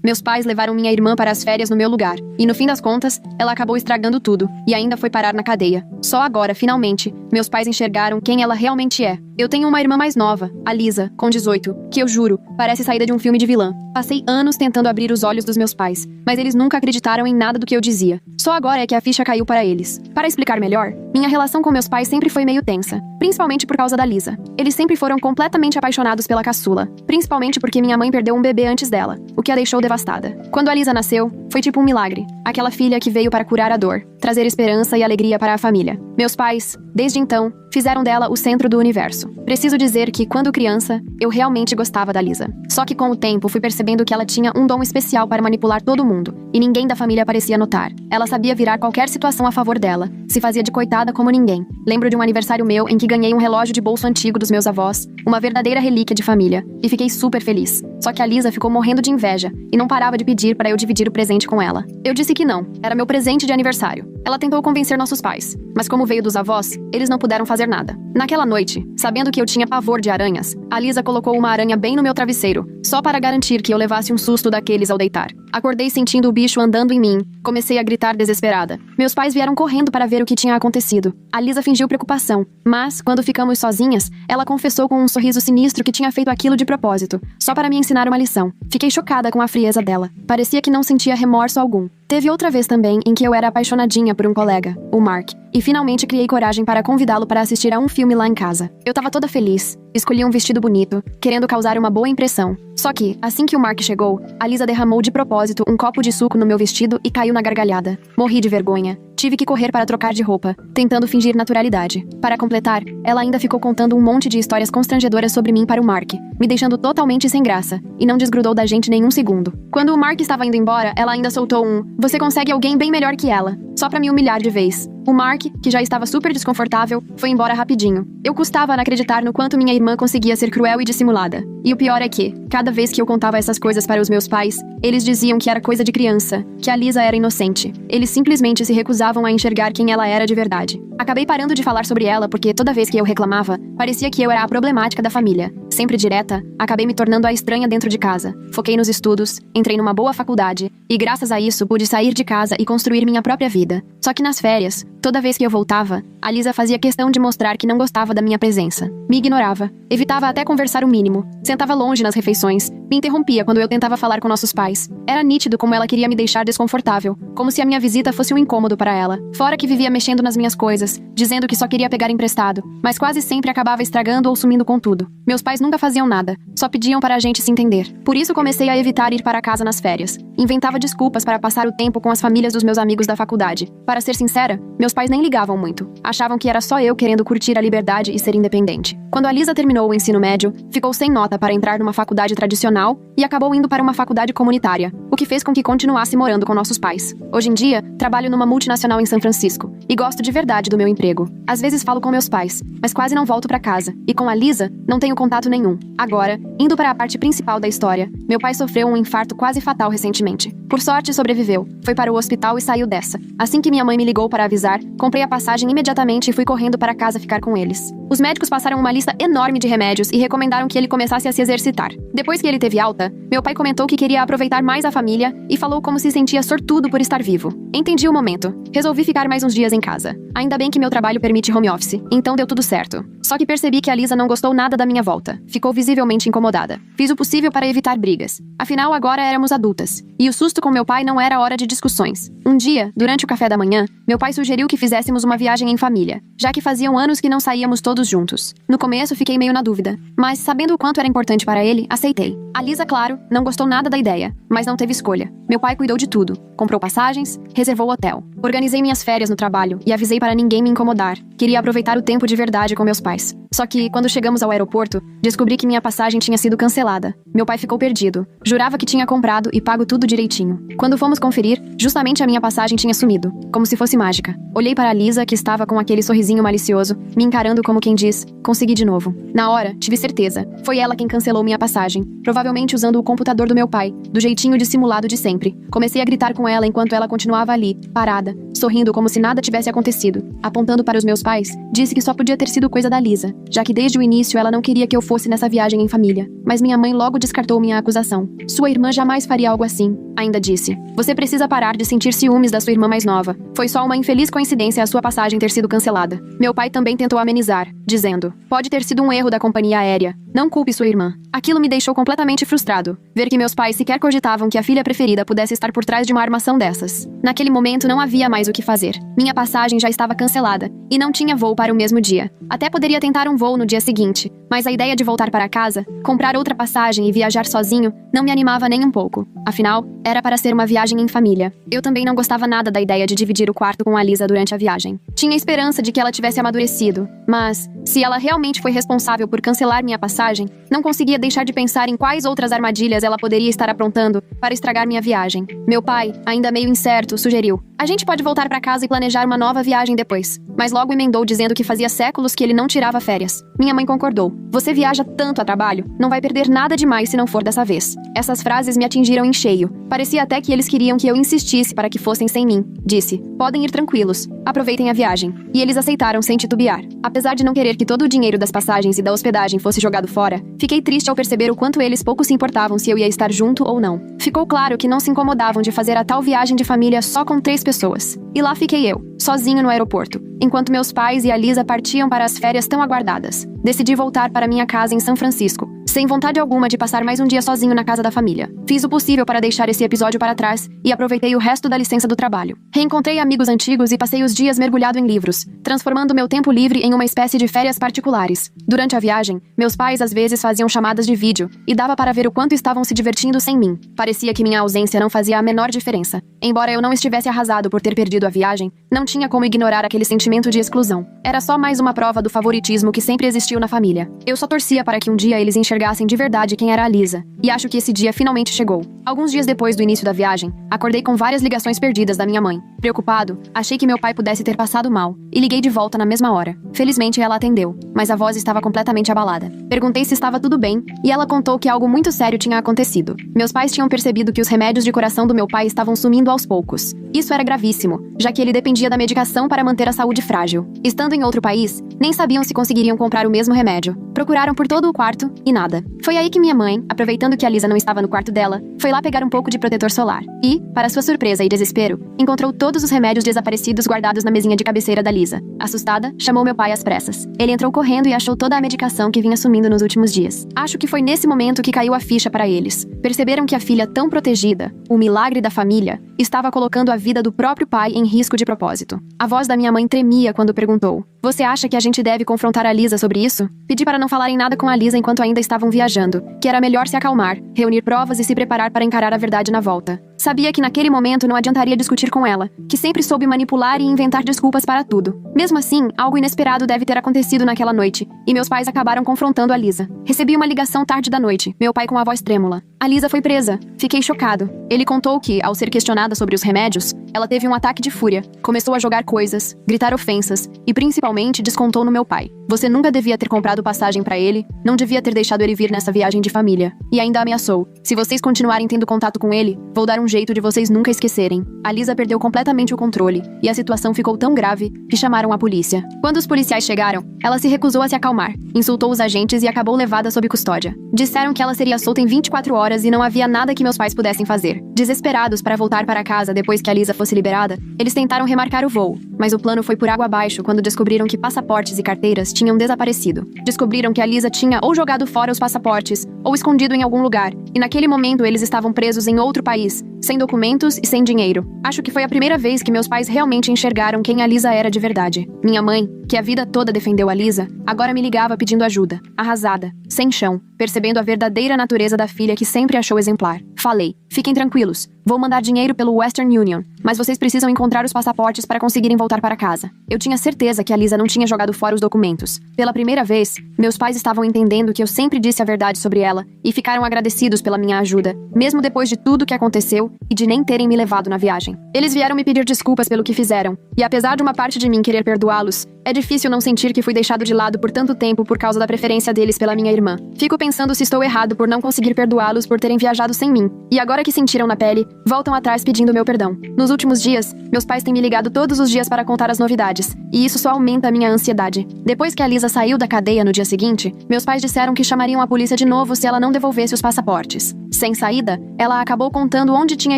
Meus pais levaram minha irmã para as férias no meu lugar, e no fim das contas, ela acabou estragando tudo, e ainda foi parar na cadeia. Só agora, finalmente, meus pais enxergaram quem ela realmente é. Eu tenho uma irmã mais nova, a Lisa, com 18, que eu juro, parece saída de um filme de vilã. Passei anos tentando abrir os olhos dos meus pais, mas eles nunca acreditaram em nada do que eu dizia. Só agora é que a ficha caiu para eles. Para explicar melhor, minha relação com meus pais sempre foi meio tensa, principalmente por causa da Lisa. Eles sempre foram completamente apaixonados pela caçula, principalmente porque minha mãe perdeu um bebê antes dela, o que a deixou devastada. Quando a Lisa nasceu, foi tipo um milagre. Aquela filha que veio para curar a dor, trazer esperança e alegria para a família. Meus pais, desde então, fizeram dela o centro do universo. Preciso dizer que, quando criança, eu realmente gostava da Lisa. Só que com o tempo fui percebendo que ela tinha um dom especial para manipular todo mundo, e ninguém da família parecia notar. Ela sabia virar qualquer situação a favor dela, se fazia de coitada como ninguém. Lembro de um aniversário meu em que ganhei um relógio de bolso antigo dos meus avós, uma verdadeira relíquia de família, e fiquei super feliz. Só que a Lisa ficou morrendo de inveja, e não parava de pedir para eu dividir o presente com ela. Eu disse que não, era meu presente de aniversário. Ela tentou convencer nossos pais, mas como veio dos avós, eles não puderam fazer nada. Naquela noite, sabendo que eu tinha pavor de aranhas, a Lisa colocou uma aranha bem no meu travesseiro, só para garantir que eu levasse um susto daqueles ao deitar. Acordei sentindo o bicho andando em mim, comecei a gritar desesperada. Meus pais vieram correndo para ver o que tinha acontecido. A Lisa fingiu preocupação, mas, quando ficamos sozinhas, ela confessou com um sorriso sinistro que tinha feito aquilo de propósito, só para me ensinar uma lição. Fiquei chocada com a frieza dela. Parecia que não sentia remorso algum. Teve outra vez também em que eu era apaixonadinha por um colega, o Mark, e finalmente criei coragem para convidá-lo para assistir a um filme lá em casa. Eu tava toda feliz, escolhi um vestido bonito, querendo causar uma boa impressão. Só que, assim que o Mark chegou, a Lisa derramou de propósito um copo de suco no meu vestido e caiu na gargalhada. Morri de vergonha. Tive que correr para trocar de roupa, tentando fingir naturalidade. Para completar, ela ainda ficou contando um monte de histórias constrangedoras sobre mim para o Mark, me deixando totalmente sem graça, e não desgrudou da gente nem um segundo. Quando o Mark estava indo embora, ela ainda soltou um "Você consegue alguém bem melhor que ela", só pra me humilhar de vez. O Mark, que já estava super desconfortável, foi embora rapidinho. Eu custava acreditar no quanto minha irmã conseguia ser cruel e dissimulada. E o pior é que, cada vez que eu contava essas coisas para os meus pais, eles diziam que era coisa de criança, que a Lisa era inocente. Eles simplesmente se recusavam a enxergar quem ela era de verdade. Acabei parando de falar sobre ela porque toda vez que eu reclamava, parecia que eu era a problemática da família. Sempre direta, acabei me tornando a estranha dentro de casa. Foquei nos estudos, entrei numa boa faculdade, e graças a isso pude sair de casa e construir minha própria vida. Só que nas férias, toda vez que eu voltava, a Lisa fazia questão de mostrar que não gostava da minha presença. Me ignorava, evitava até conversar o mínimo, sentava longe nas refeições, me interrompia quando eu tentava falar com nossos pais. Era nítido como ela queria me deixar desconfortável, como se a minha visita fosse um incômodo para ela. Fora que vivia mexendo nas minhas coisas, dizendo que só queria pegar emprestado, mas quase sempre acabava estragando ou sumindo com tudo. Meus pais nunca faziam nada, só pediam para a gente se entender. Por isso comecei a evitar ir para casa nas férias. Inventava desculpas para passar o tempo com as famílias dos meus amigos da faculdade. Para ser sincera, meus pais nem ligavam muito. Achavam que era só eu querendo curtir a liberdade e ser independente. Quando a Lisa terminou o ensino médio, ficou sem nota para entrar numa faculdade tradicional e acabou indo para uma faculdade comunitária, o que fez com que continuasse morando com nossos pais. Hoje em dia, trabalho numa multinacional em São Francisco e gosto de verdade do meu emprego. Às vezes falo com meus pais, mas quase não volto para casa. E com a Lisa, não tenho contato nenhum. Agora, indo para a parte principal da história, meu pai sofreu um infarto quase fatal recentemente. Por sorte, sobreviveu. Foi para o hospital e saiu dessa. Assim que minha mãe me ligou para avisar, comprei a passagem imediatamente e fui correndo para casa ficar com eles. Os médicos passaram uma lista enorme de remédios e recomendaram que ele começasse a se exercitar. Depois que ele teve alta, meu pai comentou que queria aproveitar mais a família e falou como se sentia sortudo por estar vivo. Entendi o momento. Resolvi ficar mais uns dias em casa. Ainda bem que meu trabalho permite home office, então deu tudo certo. Só que percebi que a Lisa não gostou nada da minha volta. Ficou visivelmente incomodada. Fiz o possível para evitar brigas. Afinal, agora éramos adultas. E o susto com meu pai não era hora de discussões. Um dia, durante o café da manhã, meu pai sugeriu que fizéssemos uma viagem em família, já que faziam anos que não saíamos todos juntos. No começo, fiquei meio na dúvida, mas sabendo o quanto era importante para ele, aceitei. A Lisa, claro, não gostou nada da ideia, mas não teve escolha. Meu pai cuidou de tudo. Comprou passagens, reservou hotel. Organizei minhas férias no trabalho e avisei para ninguém me incomodar. Queria aproveitar o tempo de verdade com meus pais. Só que, quando chegamos ao aeroporto, descobri que minha passagem tinha sido cancelada. Meu pai ficou perdido. Jurava que tinha comprado e pago tudo direitinho. Quando fomos conferir, justamente a minha passagem tinha sumido, como se fosse mágica. Olhei para a Lisa, que estava com aquele sorrisinho malicioso, me encarando como quem diz, consegui de novo. Na hora, tive certeza. Foi ela quem cancelou minha passagem, provavelmente usando o computador do meu pai, do jeitinho dissimulado de sempre. Comecei a gritar com ela enquanto ela continuava ali, parada, sorrindo como se nada tivesse acontecido. sentido. Apontando para os meus pais, disse que só podia ter sido coisa da Lisa, já que desde o início ela não queria que eu fosse nessa viagem em família. Mas minha mãe logo descartou minha acusação. Sua irmã jamais faria algo assim. Ainda disse: você precisa parar de sentir ciúmes da sua irmã mais nova. Foi só uma infeliz coincidência a sua passagem ter sido cancelada. Meu pai também tentou amenizar, dizendo: pode ter sido um erro da companhia aérea. Não culpe sua irmã. Aquilo me deixou completamente frustrado. Ver que meus pais sequer cogitavam que a filha preferida pudesse estar por trás de uma armação dessas. Naquele momento não havia mais o que fazer. Minha passagem já estava cancelada, e não tinha voo para o mesmo dia. Até poderia tentar um voo no dia seguinte, mas a ideia de voltar para casa, comprar outra passagem e viajar sozinho, não me animava nem um pouco. Afinal, era para ser uma viagem em família. Eu também não gostava nada da ideia de dividir o quarto com a Lisa durante a viagem. Tinha esperança de que ela tivesse amadurecido, mas, se ela realmente foi responsável por cancelar minha passagem, não conseguia deixar de pensar em quais outras armadilhas ela poderia estar aprontando para estragar minha viagem. Meu pai, ainda meio incerto, sugeriu: a gente pode voltar para casa e planejar uma nova viagem depois. Mas logo emendou dizendo que fazia séculos que ele não tirava férias. Minha mãe concordou: você viaja tanto a trabalho, não vai perder nada demais se não for dessa vez. Essas frases me atingiram em cheio. Parecia até que eles queriam que eu insistisse para que fossem sem mim. Disse: podem ir tranquilos, aproveitem a viagem. E eles aceitaram sem titubear. Apesar de não querer que todo o dinheiro das passagens e da hospedagem fosse jogado fora, fiquei triste ao perceber o quanto eles pouco se importavam se eu ia estar junto ou não. Ficou claro que não se incomodavam de fazer a tal viagem de família só com 3 pessoas. E lá fiquei eu, sozinho no aeroporto, enquanto meus pais e a Lisa partiam para as férias tão aguardadas. Decidi voltar para minha casa em São Francisco, sem vontade alguma de passar mais um dia sozinho na casa da família. Fiz o possível para deixar esse episódio para trás e aproveitei o resto da licença do trabalho. Reencontrei amigos antigos e passei os dias mergulhado em livros, transformando meu tempo livre em uma espécie de férias particulares. Durante a viagem, meus pais às vezes faziam chamadas de vídeo e dava para ver o quanto estavam se divertindo sem mim. Parecia que minha ausência não fazia a menor diferença. Embora eu não estivesse arrasado por ter perdido a viagem, não tinha como ignorar aquele sentimento de exclusão. Era só mais uma prova do favoritismo que sempre existiu na família. Eu só torcia para que um dia eles enxergassem de verdade quem era a Lisa, e acho que esse dia finalmente chegou. Alguns dias depois do início da viagem, acordei com várias ligações perdidas da minha mãe. Preocupado, achei que meu pai pudesse ter passado mal, e liguei de volta na mesma hora. Felizmente ela atendeu, mas a voz estava completamente abalada. Perguntei se estava tudo bem, e ela contou que algo muito sério tinha acontecido. Meus pais tinham percebido que os remédios de coração do meu pai estavam sumindo aos poucos. Isso era gravíssimo, já que ele dependia da medicação para manter a saúde frágil. Estando em outro país, nem sabiam se conseguiriam comprar o mesmo remédio. Procuraram por todo o quarto, e nada. Foi aí que minha mãe, aproveitando que a Lisa não estava no quarto dela, foi lá pegar um pouco de protetor solar. E, para sua surpresa e desespero, encontrou todos os remédios desaparecidos guardados na mesinha de cabeceira da Lisa. Assustada, chamou meu pai às pressas. Ele entrou correndo e achou toda a medicação que vinha sumindo nos últimos dias. Acho que foi nesse momento que caiu a ficha para eles. Perceberam que a filha tão protegida, o milagre da família, estava colocando a vida do próprio pai em risco de propósito. A voz da minha mãe tremia quando perguntou: você acha que a gente deve confrontar a Lisa sobre isso? Pedi para não falarem nada com a Lisa enquanto ainda estavam viajando, que era melhor se acalmar, reunir provas e se preparar para encarar a verdade na volta. Sabia que naquele momento não adiantaria discutir com ela, que sempre soube manipular e inventar desculpas para tudo. Mesmo assim, algo inesperado deve ter acontecido naquela noite, e meus pais acabaram confrontando a Lisa. Recebi uma ligação tarde da noite, meu pai com a voz trêmula. A Lisa foi presa. Fiquei chocado. Ele contou que, ao ser questionada sobre os remédios, ela teve um ataque de fúria, começou a jogar coisas, gritar ofensas e principalmente descontou no meu pai. Você nunca devia ter comprado passagem para ele, não devia ter deixado ele vir nessa viagem de família. E ainda ameaçou: se vocês continuarem tendo contato com ele, vou dar um jeito de vocês nunca esquecerem. A Lisa perdeu completamente o controle, e a situação ficou tão grave que chamaram a polícia. Quando os policiais chegaram, ela se recusou a se acalmar, insultou os agentes e acabou levada sob custódia. Disseram que ela seria solta em 24 horas e não havia nada que meus pais pudessem fazer. Desesperados para voltar para casa depois que a Lisa fosse liberada, eles tentaram remarcar o voo, mas o plano foi por água abaixo quando descobriram que passaportes e carteiras tinham desaparecido. Descobriram que a Lisa tinha ou jogado fora os passaportes, ou escondido em algum lugar, e naquele momento eles estavam presos em outro país, sem documentos e sem dinheiro. Acho que foi a primeira vez que meus pais realmente enxergaram quem a Lisa era de verdade. Minha mãe, que a vida toda defendeu a Lisa, agora me ligava pedindo ajuda, arrasada, sem chão, percebendo a verdadeira natureza da filha que sempre achou exemplar. Falei: fiquem tranquilos, vou mandar dinheiro pelo Western Union, mas vocês precisam encontrar os passaportes para conseguirem voltar para casa. Eu tinha certeza que a Lisa não tinha jogado fora os documentos. Pela primeira vez, meus pais estavam entendendo que eu sempre disse a verdade sobre ela e ficaram agradecidos pela minha ajuda, mesmo depois de tudo que aconteceu e de nem terem me levado na viagem. Eles vieram me pedir desculpas pelo que fizeram, e apesar de uma parte de mim querer perdoá-los, É difícil não sentir que fui deixado de lado por tanto tempo por causa da preferência deles pela minha irmã. Fico pensando se estou errado por não conseguir perdoá-los por terem viajado sem mim. E agora que sentiram na pele, voltam atrás pedindo meu perdão. Nos últimos dias, meus pais têm me ligado todos os dias para contar as novidades. E isso só aumenta a minha ansiedade. Depois que a Lisa saiu da cadeia no dia seguinte, meus pais disseram que chamariam a polícia de novo se ela não devolvesse os passaportes. Sem saída, ela acabou contando onde tinha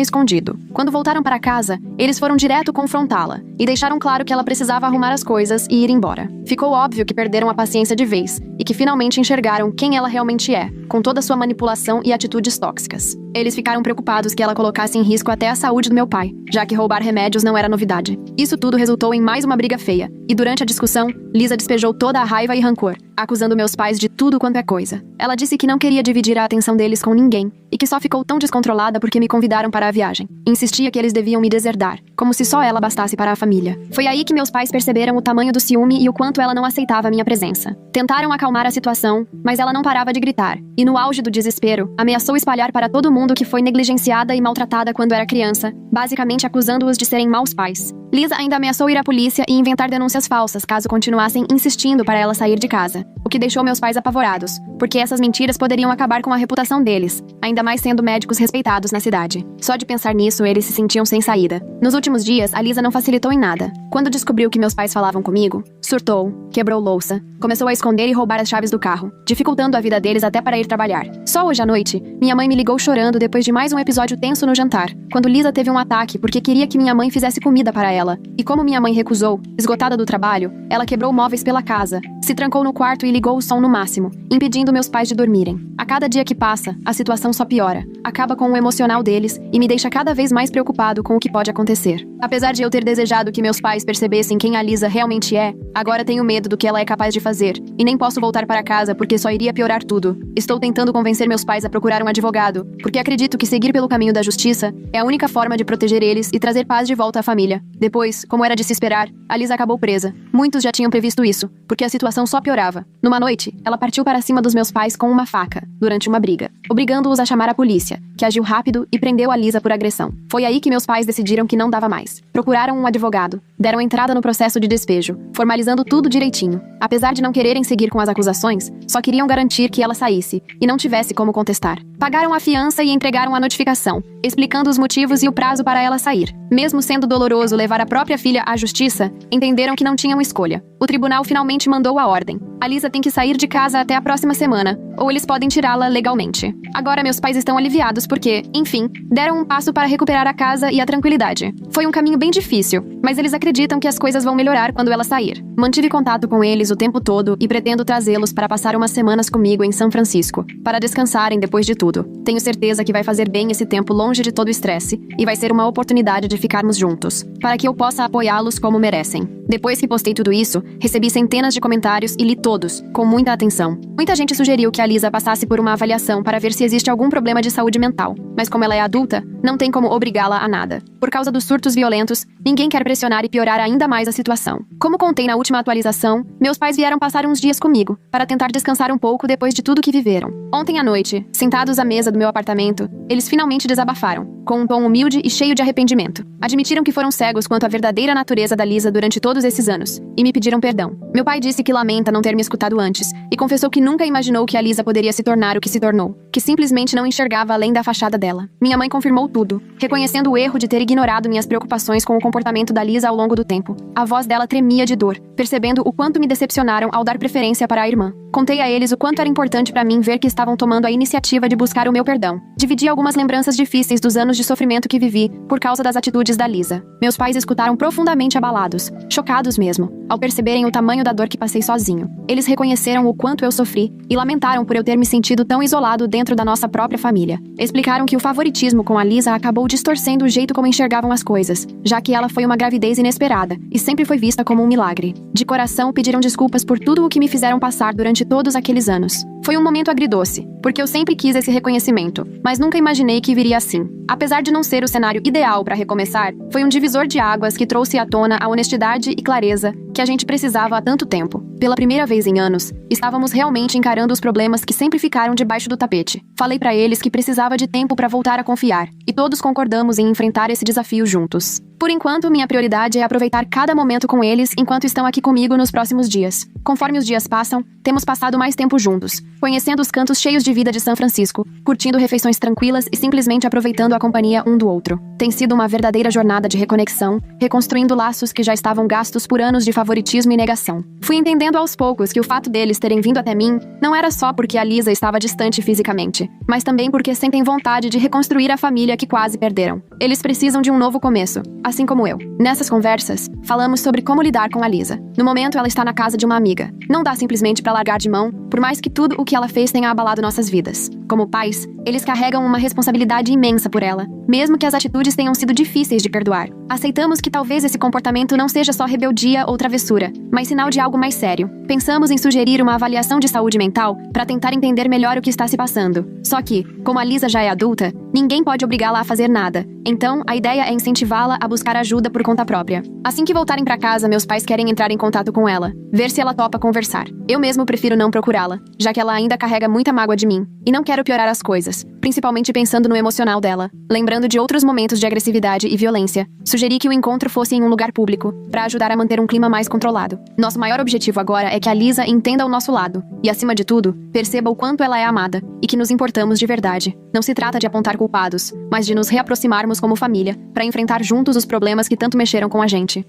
escondido. Quando voltaram para casa, eles foram direto confrontá-la e deixaram claro que ela precisava arrumar as coisas e ir embora. Ficou óbvio que perderam a paciência de vez e que finalmente enxergaram quem ela realmente é, com toda sua manipulação e atitudes tóxicas. Eles ficaram preocupados que ela colocasse em risco até a saúde do meu pai, já que roubar remédios não era novidade. Isso tudo resultou em mais uma briga feia, e durante a discussão, Lisa despejou toda a raiva e rancor, acusando meus pais de tudo quanto é coisa. Ela disse que não queria dividir a atenção deles com ninguém, e que só ficou tão descontrolada porque me convidaram para a viagem. Insistia que eles deviam me deserdar, como se só ela bastasse para a família. Foi aí que meus pais perceberam o tamanho do ciúme e o quanto ela não aceitava a minha presença. Tentaram acalmar a situação, mas ela não parava de gritar, e no auge do desespero, ameaçou espalhar para todo mundo que foi negligenciada e maltratada quando era criança, basicamente acusando-os de serem maus pais. Lisa ainda ameaçou ir à polícia e inventar denúncias falsas caso continuassem insistindo para ela sair de casa, o que deixou meus pais apavorados, porque essas mentiras poderiam acabar com a reputação deles, ainda mais sendo médicos respeitados na cidade. Só de pensar nisso, eles se sentiam sem saída. Nos últimos dias, a Lisa não facilitou em nada. Quando descobriu que meus pais falavam comigo, surtou, quebrou louça, começou a esconder e roubar as chaves do carro, dificultando a vida deles até para ir trabalhar. Só hoje à noite, minha mãe me ligou chorando depois de mais um episódio tenso no jantar, quando Lisa teve um ataque porque queria que minha mãe fizesse comida para ela. E como minha mãe recusou, esgotada do trabalho, ela quebrou móveis pela casa, se trancou no quarto e ligou o som no máximo, impedindo meus pais de dormirem. A cada dia que passa, a situação só piora, acaba com o emocional deles e me deixa cada vez mais preocupado com o que pode acontecer. Apesar de eu ter desejado que meus pais percebessem quem a Lisa realmente é, agora tenho medo do que ela é capaz de fazer, e nem posso voltar para casa porque só iria piorar tudo. Estou tentando convencer meus pais a procurar um advogado, porque acredito que seguir pelo caminho da justiça é a única forma de proteger eles e trazer paz de volta à família. Depois, como era de se esperar, a Lisa acabou presa. Muitos já tinham previsto isso, porque a situação só piorava. Numa noite, ela partiu para cima dos meus pais com uma faca, durante uma briga, obrigando-os a chamar a polícia, que agiu rápido e prendeu a Lisa por agressão. Foi aí que meus pais decidiram que não dava mais. Procuraram um advogado, deram entrada no processo de despejo, formalizando tudo direitinho. Apesar de não quererem seguir com as acusações, só queriam garantir que ela saísse, e não tivesse como contestar. Pagaram a fiança e entregaram a notificação, explicando os motivos e o prazo para ela sair. Mesmo sendo doloroso levar a própria filha à justiça, entenderam que não tinham escolha. O tribunal finalmente mandou a ordem. A Lisa tem que sair de casa até a próxima semana, ou eles podem tirá-la legalmente. Agora meus pais estão aliviados porque, enfim, deram um passo para recuperar a casa e a tranquilidade. Foi um caminho bem difícil, mas eles acreditam que as coisas vão melhorar quando ela sair. Mantive contato com eles o tempo todo e pretendo trazê-los para passar umas semanas comigo em São Francisco, para descansarem depois de tudo. Tenho certeza que vai fazer bem esse tempo longe de todo o estresse e vai ser uma oportunidade de ficarmos juntos, para que eu possa apoiá-los como merecem. Depois que postei tudo isso, recebi centenas de comentários e li todos, com muita atenção. Muita gente sugeriu que a Lisa passasse por uma avaliação para ver se existe algum problema de saúde mental, mas como ela é adulta, não tem como obrigá-la a nada. Por causa dos surtos violentos, ninguém quer pressionar e piorar ainda mais a situação. Como contei na última atualização, meus pais vieram passar uns dias comigo, para tentar descansar um pouco depois de tudo que viveram. Ontem à noite, sentados à mesa do meu apartamento, eles finalmente desabafaram, com um tom humilde e cheio de arrependimento. Admitiram que foram cegos quanto à verdadeira natureza da Lisa durante todos esses anos, e me pediram perdão. Meu pai disse que lamenta não ter me escutado antes, e confessou que nunca imaginou que a Lisa poderia se tornar o que se tornou, que simplesmente não enxergava além da fachada dela. Minha mãe confirmou tudo, reconhecendo o erro de ter ignorado minhas preocupações com o comportamento da Lisa ao longo do tempo. A voz dela tremia de dor, percebendo o quanto me decepcionaram ao dar preferência para a irmã. Contei a eles o quanto era importante para mim ver que estavam tomando a iniciativa de buscar o meu perdão. Dividi algumas lembranças difíceis dos anos de sofrimento que vivi por causa das atitudes da Lisa. Meus pais escutaram profundamente abalados, chocados mesmo, ao perceberem o tamanho da dor que passei sozinho. Eles reconheceram o quanto eu sofri e lamentaram por eu ter me sentido tão isolado dentro da nossa própria família. Explicaram que o favoritismo com a Lisa acabou distorcendo o jeito como enxergavam as coisas, já que ela foi uma gravidez inesperada e sempre foi vista como um milagre. De coração pediram desculpas por tudo o que me fizeram passar durante todos aqueles anos. Foi um momento agridoce, porque eu sempre quis esse reconhecimento, mas nunca imaginei que viria assim. Apesar de não ser o cenário ideal para recomeçar, foi um divisor de águas que trouxe à tona a honestidade e clareza que a gente precisava há tanto tempo. Pela primeira vez em anos, estávamos realmente encarando os problemas que sempre ficaram debaixo do tapete. Falei para eles que precisava de tempo para voltar a confiar, e todos concordamos em enfrentar esse desafio juntos. Por enquanto, minha prioridade é aproveitar cada momento com eles enquanto estão aqui comigo nos próximos dias. Conforme os dias passam, temos passado mais tempo juntos, conhecendo os cantos cheios de vida de São Francisco, curtindo refeições tranquilas e simplesmente aproveitando a companhia um do outro. Tem sido uma verdadeira jornada de reconexão, reconstruindo laços que já estavam gastos por anos de favoritismo e negação. Fui entendendo aos poucos que o fato deles terem vindo até mim não era só porque a Lisa estava distante fisicamente, mas também porque sentem vontade de reconstruir a família que quase perderam. Eles precisam de um novo começo, assim como eu. Nessas conversas, falamos sobre como lidar com a Lisa. No momento, ela está na casa de uma amiga. Não dá simplesmente para largar de mão, por mais que tudo o que ela fez tenha abalado nossas vidas. Como pais, eles carregam uma responsabilidade imensa por ela, mesmo que as atitudes tenham sido difíceis de perdoar. Aceitamos que talvez esse comportamento não seja só rebeldia ou travessura, mas sinal de algo mais sério. Pensamos em sugerir uma avaliação de saúde mental para tentar entender melhor o que está se passando. Só que, como a Lisa já é adulta, ninguém pode obrigá-la a fazer nada. Então, a ideia é incentivá-la a buscar ajuda por conta própria. Assim que voltarem para casa, meus pais querem entrar em contato com ela, ver se ela topa conversar. Eu mesmo prefiro não procurá-la, já que ela ainda carrega muita mágoa de mim, e não quero piorar as coisas, principalmente pensando no emocional dela. Lembrando de outros momentos de agressividade e violência, sugeri que o encontro fosse em um lugar público, para ajudar a manter um clima mais controlado. Nosso maior objetivo agora é que a Lisa entenda o nosso lado, e acima de tudo, perceba o quanto ela é amada, e que nos importamos de verdade. Não se trata de apontar culpados, mas de nos reaproximarmos como família, para enfrentar juntos os problemas que tanto mexeram com a gente.